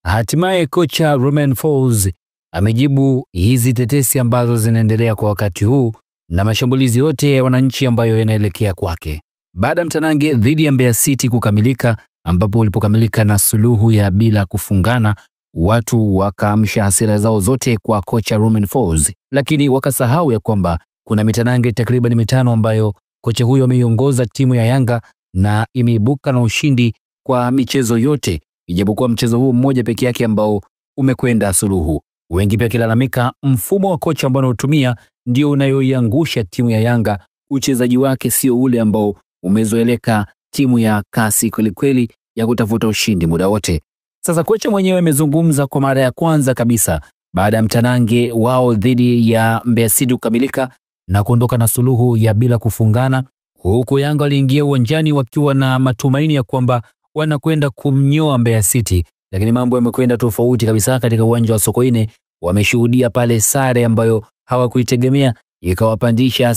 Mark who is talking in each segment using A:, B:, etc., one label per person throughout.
A: Hatimaye kocha Romain Folz amejibu hizi tetesi ambazo zinaendelea kwa wakati huu na mashambulizi yote ya wananchi ambayo yanaelekea kwake. Baada ya mtanange dhidi ya Mbeya City kukamilika, ambapo ulipokamilika na suluhu ya bila kufungana, watu wakaamsha hasira zao zote kwa kocha Romain Folz, lakini wakasahau ya kwamba kuna mitanange takriban 5 ambayo kocha huyo ameiongoza timu ya Yanga na imeibuka na ushindi kwa michezo yote, ijapokuwa mchezo huu mmoja peke yake ambao umekwenda suluhu. Wengi pia kilalamika mfumo wa kocha ambao anaotumia ndio unayoiangusha timu ya Yanga, uchezaji wake sio ule ambao umezoeleka timu ya kasi kweli ya kutafuta ushindi muda wote. Sasa kocha mwenyewe amezungumza kwa mara ya kwanza kabisa baada ya mtanange wao dhidi ya Mbeya City kukamilika na kuondoka na suluhu ya bila kufungana, huku Yanga waliingia uwanjani wakiwa na matumaini ya kwamba wanakwenda kumnyoa Mbeya City, lakini mambo yamekwenda tofauti kabisa. Katika uwanja wa Sokoine wameshuhudia pale sare ambayo hawakuitegemea, ikawapandisha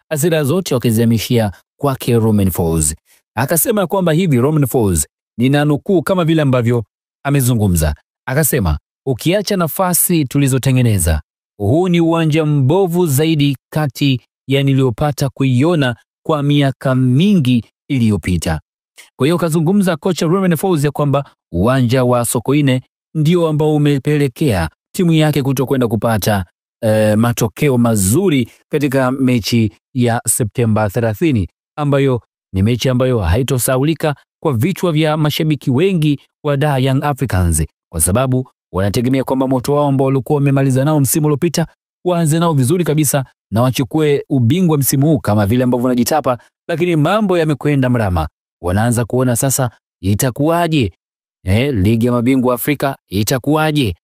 A: hasira zote wakizamishia kwake Romain Folz. Akasema kwamba hivi Romain Folz, ninanukuu kama vile ambavyo amezungumza, akasema ukiacha nafasi tulizotengeneza, huu ni uwanja mbovu zaidi kati ya niliyopata kuiona kwa miaka mingi iliyopita. Kwa hiyo kazungumza kocha Romain Folz ya kwamba uwanja wa Sokoine ndio ambao umepelekea timu yake kutokwenda kupata matokeo mazuri katika mechi ya Septemba 30, ambayo ni mechi ambayo haitosaulika kwa vichwa vya mashabiki wengi wa Young Africans, kwa sababu wanategemea kwamba moto wao ambao walikuwa wamemaliza nao msimu uliopita waanze nao vizuri kabisa na wachukue ubingwa msimu huu kama vile ambavyo wanajitapa, lakini mambo yamekwenda mrama. Wanaanza kuona sasa itakuwaje, ligi ya mabingwa Afrika itakuwaje,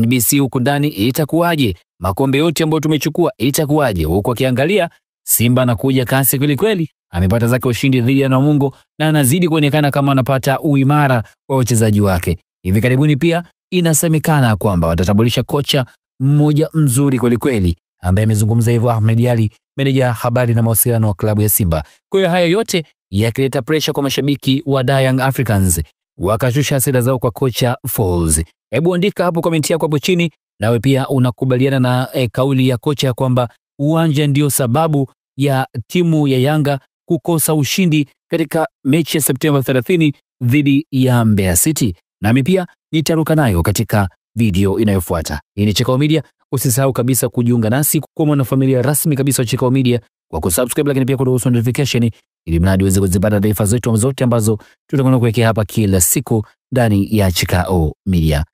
A: NBC huko ndani itakuwaje, makombe yote ambayo tumechukua itakuwaje. Huko akiangalia Simba anakuja kasi kweli, amepata zake ushindi dhidi ya Namungo na anazidi kuonekana kama anapata uimara wa wachezaji wake. Hivi karibuni pia inasemekana kwamba watatambulisha kocha mmoja mzuri kweli ambaye amezungumza hivyo Ahmed Ally, meneja habari na mawasiliano wa klabu ya Simba. Kwa hiyo haya yote yakileta pressure kwa mashabiki wa Young Africans, wakashusha hasira zao kwa kocha Folz. Hebu andika hapo komenti yako hapo chini, nawe pia unakubaliana na kauli ya kocha ya kwamba uwanja ndio sababu ya timu ya Yanga kukosa ushindi katika mechi ya Septemba 30 dhidi ya Mbeya City. Nami pia nitaruka nayo katika video inayofuata. Hii ni Chikao Media. Usisahau kabisa kujiunga nasi kwa mwanafamilia rasmi kabisa wa Chikao Media kwa kusubscribe, lakini pia kuruhusu notification ili mradi uweze kuzipata taarifa zetu zote ambazo tutakwenda kuwekea hapa kila siku ndani ya Chikao Media.